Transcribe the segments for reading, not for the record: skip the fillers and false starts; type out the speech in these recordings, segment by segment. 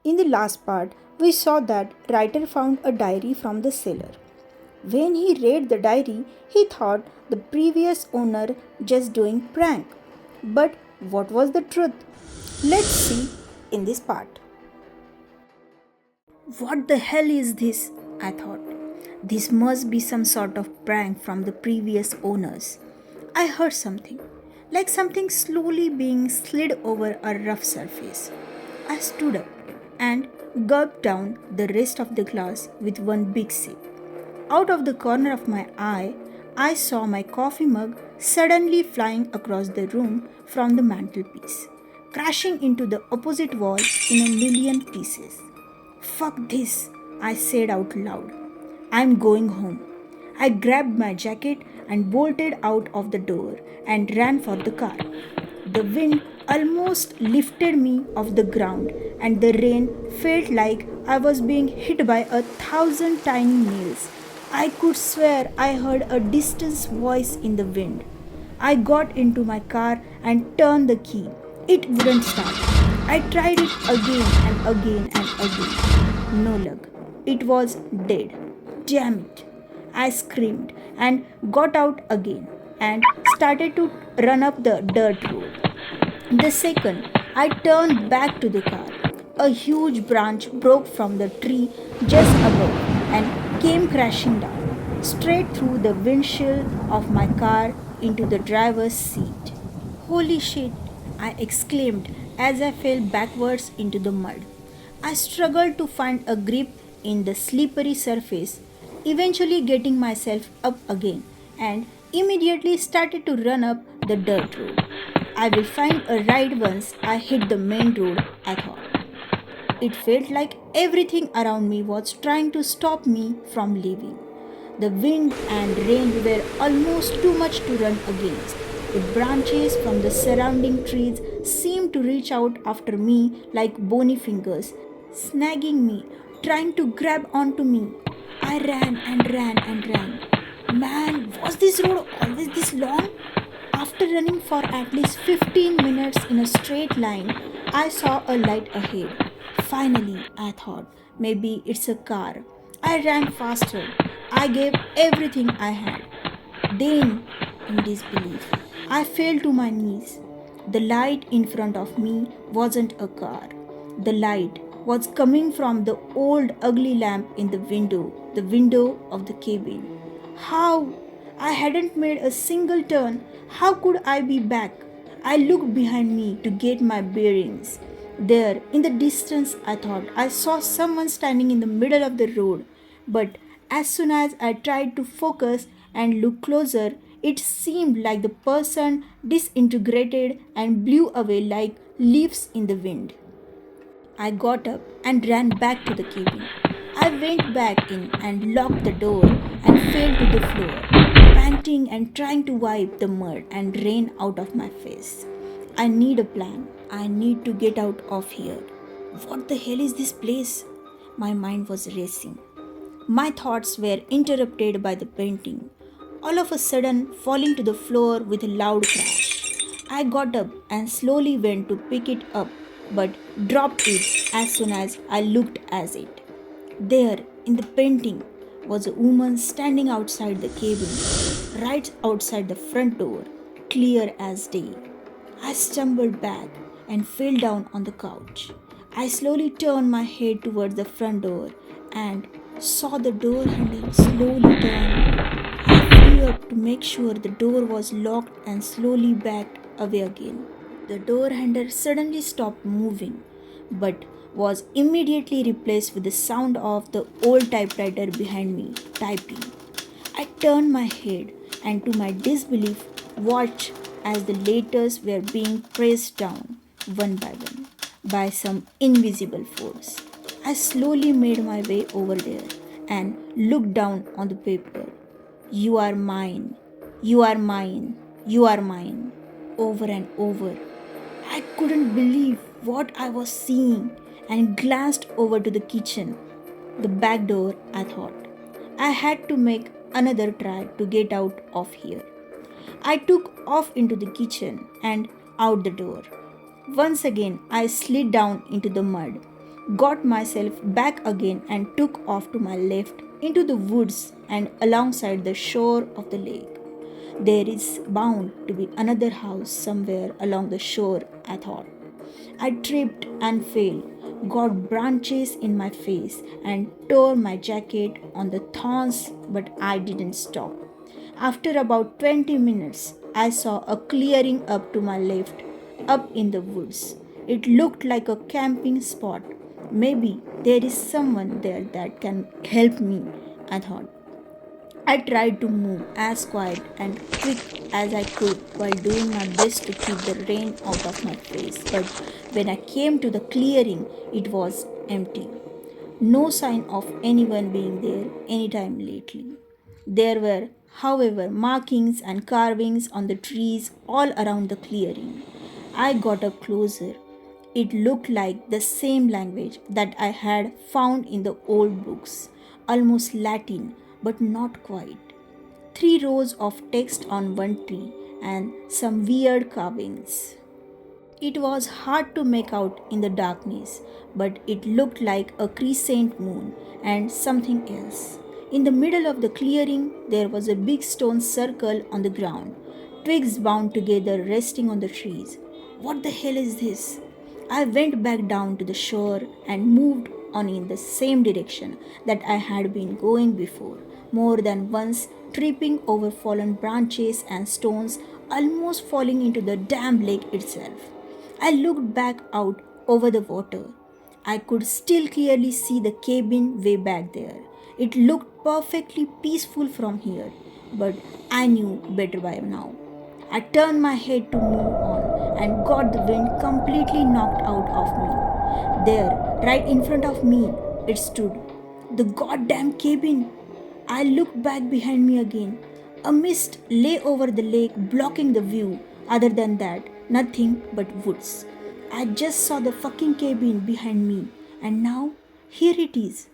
In the last part, we saw that writer found a diary from the cellar. When he read the diary, he thought the previous owner just doing prank. But what was the truth? Let's see in this part. What the hell is this? I thought. This must be some sort of prank from the previous owners. I heard something, like something slowly being slid over a rough surface. I stood up and gulped down the rest of the glass with one big sip. Out of the corner of my eye, I saw my coffee mug suddenly flying across the room from the mantelpiece, crashing into the opposite wall in a million pieces. Fuck this, I said out loud. I'm going home. I grabbed my jacket and bolted out of the door and ran for the car. The wind almost lifted me off the ground, and the rain felt like I was being hit by 1,000 tiny nails. I could swear I heard a distant voice in the wind. I got into my car and turned the key. It wouldn't start. I tried it again and again and again. No luck. It was dead. Damn it. I screamed and got out again and started to run up the dirt road. The second I turned back to the car, a huge branch broke from the tree just above and came crashing down, straight through the windshield of my car into the driver's seat. Holy shit! I exclaimed as I fell backwards into the mud. I struggled to find a grip in the slippery surface, eventually getting myself up again and immediately started to run up the dirt road. I will find a ride once I hit the main road, I thought. It felt like everything around me was trying to stop me from leaving. The wind and rain were almost too much to run against. The branches from the surrounding trees seemed to reach out after me like bony fingers, snagging me, trying to grab onto me. I ran and ran and ran. Man, was this road always this long? After running for at least 15 minutes in a straight line, I saw a light ahead. Finally, I thought, maybe it's a car. I ran faster. I gave everything I had. Then, in disbelief, I fell to my knees. The light in front of me wasn't a car. The light was coming from the old ugly lamp in the window of the cabin. How? I hadn't made a single turn. How could I be back? I looked behind me to get my bearings. There, in the distance, I thought I saw someone standing in the middle of the road. But as soon as I tried to focus and look closer, it seemed like the person disintegrated and blew away like leaves in the wind. I got up and ran back to the cabin. I went back in and locked the door and fell to the floor, panting and trying to wipe the mud and rain out of my face. I need a plan. I need to get out of here. What the hell is this place? My mind was racing. My thoughts were interrupted by the painting, all of a sudden falling to the floor with a loud crash. I got up and slowly went to pick it up, but dropped it as soon as I looked at it. There, in the painting, was a woman standing outside the cabin, right outside the front door, clear as day. I stumbled back and fell down on the couch. I slowly turned my head towards the front door and saw the door handle slowly turn. I flew up to make sure the door was locked and slowly backed away again. The door handle suddenly stopped moving, but was immediately replaced with the sound of the old typewriter behind me typing. I turned my head and, to my disbelief, watched as the letters were being pressed down one by one by some invisible force. I slowly made my way over there and looked down on the paper. You are mine, you are mine, you are mine, over and over. I couldn't believe what I was seeing and glanced over to the kitchen. The back door, I thought. I had to make another try to get out of here. I took off into the kitchen and out the door. Once again, I slid down into the mud. got myself back again, and took off to my left into the woods and alongside the shore of the lake. There is bound to be another house somewhere along the shore, I thought. I tripped and fell, got branches in my face, and tore my jacket on the thorns, but I didn't stop. After about 20 minutes, I saw a clearing up to my left, up in the woods. It looked like a camping spot. Maybe there is someone there that can help me, I thought. I tried to move as quiet and quick as I could while doing my best to keep the rain out of my face. But when I came to the clearing, it was empty. No sign of anyone being there anytime lately. There were, however, markings and carvings on the trees all around the clearing. I got up closer. It looked like the same language that I had found in the old books, almost Latin, but not quite. Three rows of text on one tree and some weird carvings. It was hard to make out in the darkness, but it looked like a crescent moon and something else. In the middle of the clearing, there was a big stone circle on the ground, twigs bound together resting on the trees. What the hell is this? I went back down to the shore and moved on in the same direction that I had been going before, more than once tripping over fallen branches and stones, almost falling into the damn lake itself. I looked back out over the water. I could still clearly see the cabin way back there. It looked perfectly peaceful from here, but I knew better by now. I turned my head to move on and got the wind completely knocked out of me. There, right in front of me, it stood. The goddamn cabin! I looked back behind me again. A mist lay over the lake, blocking the view. Other than that, nothing but woods. I just saw the fucking cabin behind me, and now here it is.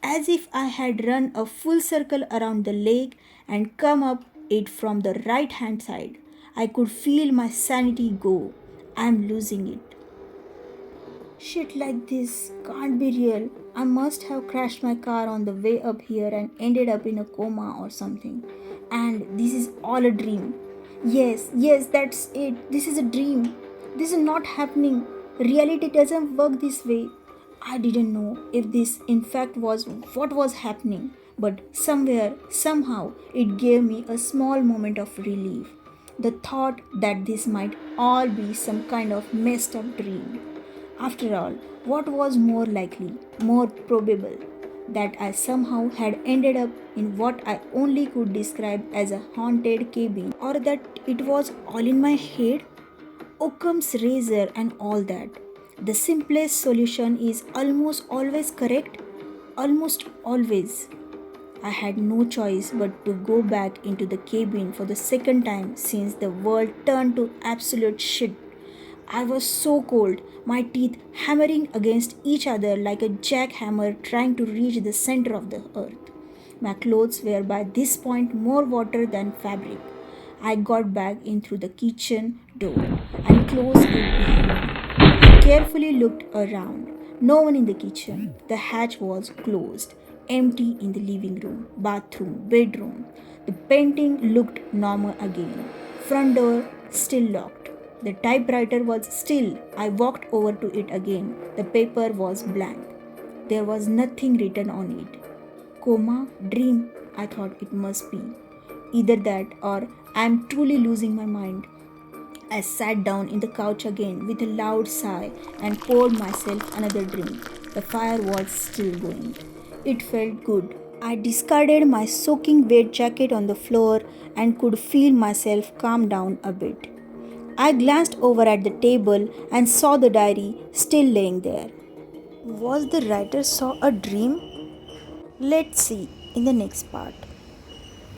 As if I had run a full circle around the lake and come up it from the right hand side. I could feel my sanity go. I'm losing it. Shit like this can't be real. I must have crashed my car on the way up here and ended up in a coma or something. And this is all a dream. Yes, that's it. This is a dream. This is not happening. Reality doesn't work this way. I didn't know if this in fact was what was happening, but somewhere, somehow, it gave me a small moment of relief. The thought that this might all be some kind of messed up dream. After all, what was more likely, more probable, that I somehow had ended up in what I only could describe as a haunted cabin, or that it was all in my head? Occam's razor and all that. The simplest solution is almost always correct. Almost always. I had no choice but to go back into the cabin for the second time since the world turned to absolute shit. I was so cold, my teeth hammering against each other like a jackhammer trying to reach the center of the earth. My clothes were by this point more water than fabric. I got back in through the kitchen door and closed it behind me. I carefully looked around. No one in the kitchen. The hatch was closed, empty in the living room, bathroom, bedroom. The painting looked normal again. Front door still locked. The typewriter was still. I walked over to it again. The paper was blank. There was nothing written on it. Coma, dream, I thought it must be. Either that or I am truly losing my mind. I sat down in the couch again with a loud sigh and poured myself another drink. The fire was still going. It felt good. I discarded my soaking wet jacket on the floor and could feel myself calm down a bit. I glanced over at the table and saw the diary still laying there. Was the writer saw a dream? Let's see in the next part.